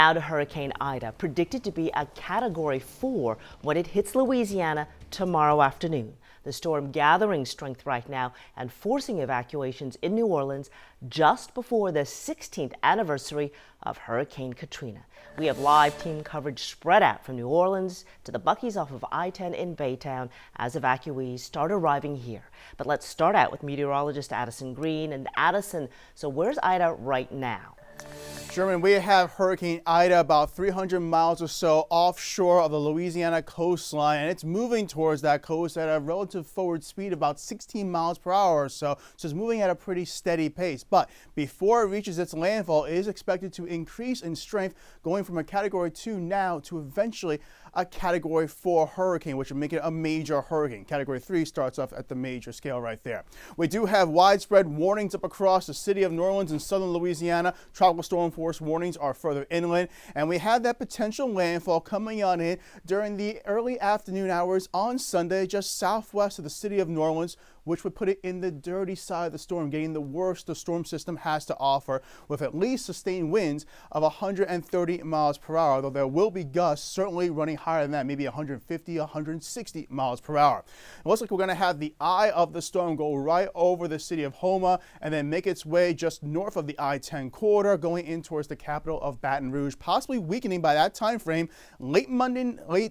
Now to Hurricane Ida, predicted to be a Category 4 when it hits Louisiana tomorrow afternoon. The storm gathering strength right now and forcing evacuations in New Orleans just before the 16th anniversary of Hurricane Katrina. We have live team coverage spread out from New Orleans to the Buc-ee's off of I-10 in Baytown as evacuees start arriving here. But let's start out with meteorologist Addison Green. And Addison, so where's Ida right now? Sherman, we have Hurricane Ida about 300 miles or so offshore of the Louisiana coastline, and it's moving towards that coast at a relative forward speed about 16 miles per hour or so. So it's moving at a pretty steady pace. But before it reaches its landfall, it is expected to increase in strength, going from a Category 2 now to eventually a Category 4 hurricane, which would make it a major hurricane. Category 3 starts off at the major scale right there. We do have widespread warnings up across the city of New Orleans and southern Louisiana. Tropical storm force warnings are further inland, and we have that potential landfall coming on in during the early afternoon hours on Sunday just southwest of the city of New Orleans, which would put it in the dirty side of the storm, getting the worst the storm system has to offer, with at least sustained winds of 130 miles per hour, though there will be gusts certainly running higher than that, maybe 150, 160 miles per hour. It looks like we're going to have the eye of the storm go right over the city of Houma and then make its way just north of the I-10 corridor, going in towards the capital of Baton Rouge, possibly weakening by that time frame late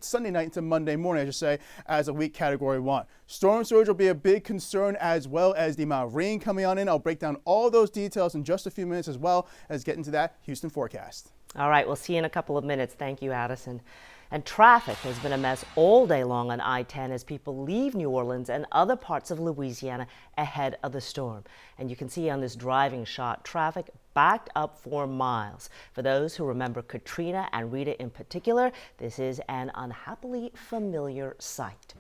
Sunday night into Monday morning, I should say, as a weak Category 1. Storm surge will be a big concern, as well as the amount of rain coming on in. I'll break down all those details in just a few minutes, as well as get into that Houston forecast. All right, we'll see you in a couple of minutes. Thank you, Addison. And traffic has been a mess all day long on I-10 as people leave New Orleans and other parts of Louisiana ahead of the storm. And you can see on this driving shot, traffic backed up for miles. For those who remember Katrina and Rita in particular, this is an unhappily familiar sight.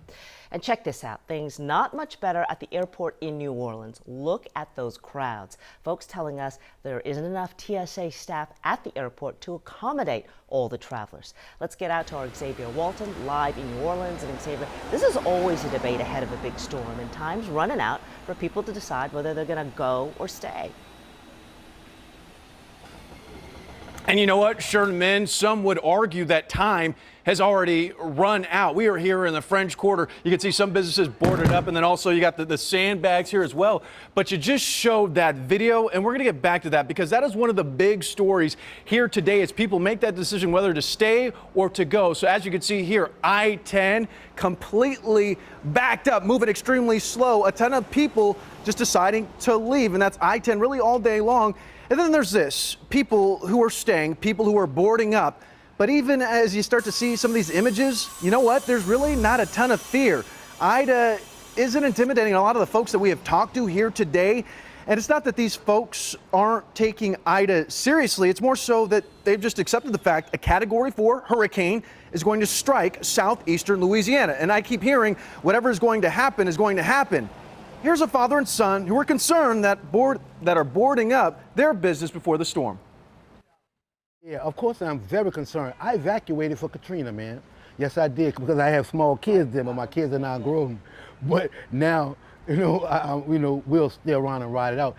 And check this out, things not much better at the airport in New Orleans. Look at those crowds. Folks telling us there isn't enough TSA staff at the airport to accommodate all the travelers. Let's get out to our Xavier Walton live in New Orleans. And Xavier, this is always a debate ahead of a big storm, and time's running out for people to decide whether they're going to go or stay. And you know what, Sherman, some would argue that time has already run out. We are here in the French Quarter. You can see some businesses boarded up, and then also you got the sandbags here as well. But you just showed that video, and we're going to get back to that because that is one of the big stories here today as people make that decision whether to stay or to go. So as you can see here, I-10 completely backed up, moving extremely slow. A ton of people just deciding to leave, and that's I-10 really all day long. And then there's this, people who are staying, people who are boarding up. But even as you start to see some of these images, you know what? There's really not a ton of fear. Ida isn't intimidating a lot of the folks that we have talked to here today. And it's not that these folks aren't taking Ida seriously. It's more so that they've just accepted the fact a Category 4 hurricane is going to strike southeastern Louisiana. And I keep hearing whatever is going to happen is going to happen. Here's a father and son who are concerned that are boarding up their business before the storm. Yeah, of course I'm very concerned. I evacuated for Katrina, man. Yes, I did, because I have small kids there, but my kids are now grown. But now, we'll stay around and ride it out.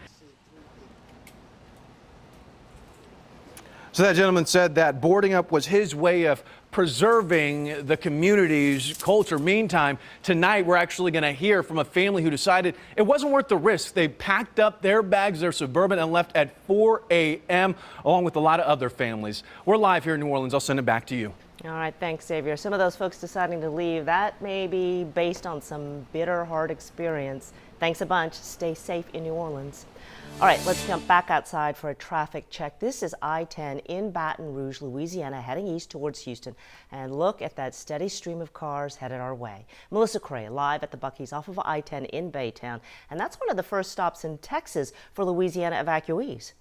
So that gentleman said that boarding up was his way of preserving the community's culture. Meantime, tonight we're actually going to hear from a family who decided it wasn't worth the risk. They packed up their bags, their Suburban, and left at 4 a.m. along with a lot of other families. We're live here in New Orleans. I'll send it back to you. All right, thanks, Xavier. Some of those folks deciding to leave, that may be based on some bitter, hard experience. Thanks a bunch. Stay safe in New Orleans. All right, let's jump back outside for a traffic check. This is I-10 in Baton Rouge, Louisiana, heading east towards Houston. And look at that steady stream of cars headed our way. Melissa Cray live at the Buc-ee's off of I-10 in Baytown. And that's one of the first stops in Texas for Louisiana evacuees.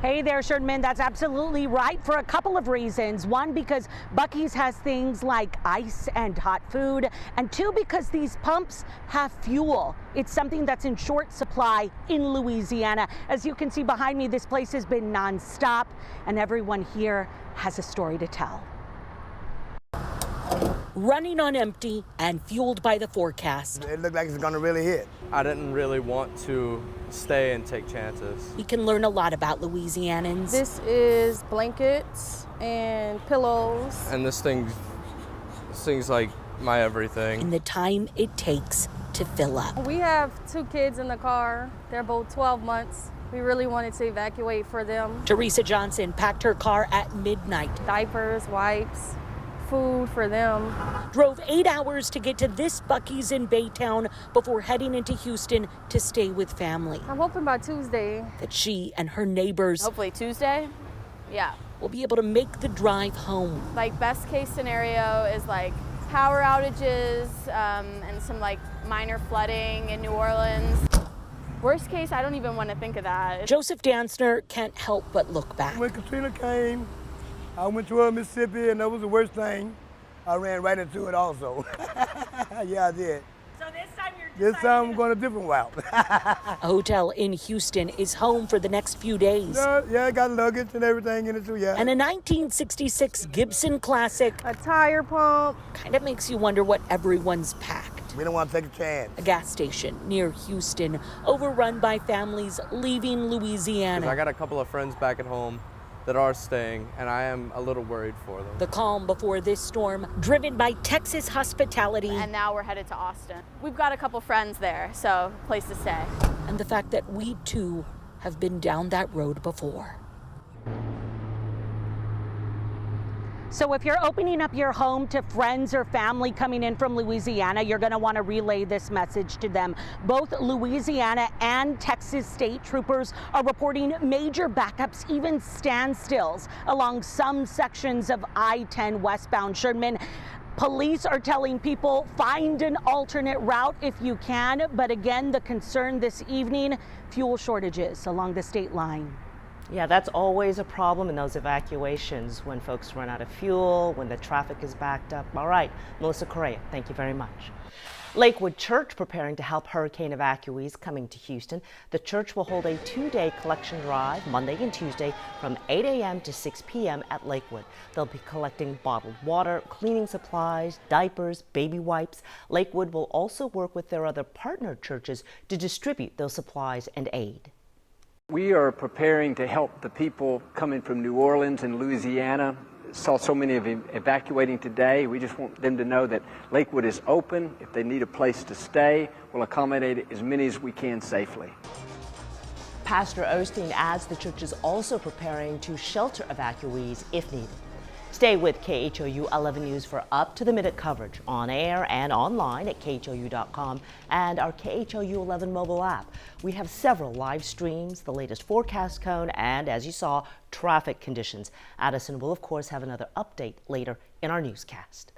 Hey there, Sherman. That's absolutely right for a couple of reasons. One, because Buc-ee's has things like ice and hot food. And two, because these pumps have fuel. It's something that's in short supply in Louisiana. As you can see behind me, this place has been nonstop, and everyone here has a story to tell. running on empty and fueled by the forecast. It looked like it's gonna really hit. I didn't really want to stay and take chances. We can learn a lot about Louisianans. This is blankets and pillows. And this thing's like my everything. And the time it takes to fill up. We have 2 kids in the car. They're both 12 months. We really wanted to evacuate for them. Teresa Johnson packed her car at midnight. Diapers, wipes, food for them. Drove 8 hours to get to this Buc-ee's in Baytown before heading into Houston to stay with family. I'm hoping by Tuesday. That she and her neighbors Hopefully Tuesday, yeah. will be able to make the drive home. Like best case scenario is like power outages and some like minor flooding in New Orleans. Worst case, I don't even want to think of that. Joseph Dansner can't help but look back. When Katrina came, I went to Mississippi, and that was the worst thing. I ran right into it also. Yeah, I did. So This time I'm going a different route. A hotel in Houston is home for the next few days. Yeah, I got luggage and everything in it too, yeah. And a 1966 Gibson Classic A tire pump. kind of makes you wonder what everyone's packed. We don't want to take a chance. A gas station near Houston, overrun by families leaving Louisiana. I got a couple of friends back at home that are staying, and I am a little worried for them. The calm before this storm, driven by Texas hospitality. And now we're headed to Austin. We've got a couple friends there, so place to stay. And the fact that we too have been down that road before. So if you're opening up your home to friends or family coming in from Louisiana, you're going to want to relay this message to them. Both Louisiana and Texas state troopers are reporting major backups, even standstills, along some sections of I-10 westbound. Sherman, police are telling people find an alternate route if you can. But again, the concern this evening, fuel shortages along the state line. Yeah, that's always a problem in those evacuations when folks run out of fuel, when the traffic is backed up. All right, Melissa Correa, thank you very much. Lakewood Church preparing to help hurricane evacuees coming to Houston. The church will hold a 2-day collection drive Monday and Tuesday from 8 a.m. to 6 p.m. at Lakewood. They'll be collecting bottled water, cleaning supplies, diapers, baby wipes. Lakewood will also work with their other partner churches to distribute those supplies and aid. We are preparing to help the people coming from New Orleans and Louisiana. Saw so many of them evacuating today. We just want them to know that Lakewood is open. If they need a place to stay, we'll accommodate as many as we can safely. Pastor Osteen adds the church is also preparing to shelter evacuees if needed. Stay with KHOU 11 News for up-to-the-minute coverage on air and online at KHOU.com and our KHOU 11 mobile app. We have several live streams, the latest forecast cone, and as you saw, traffic conditions. Addison will, of course, have another update later in our newscast.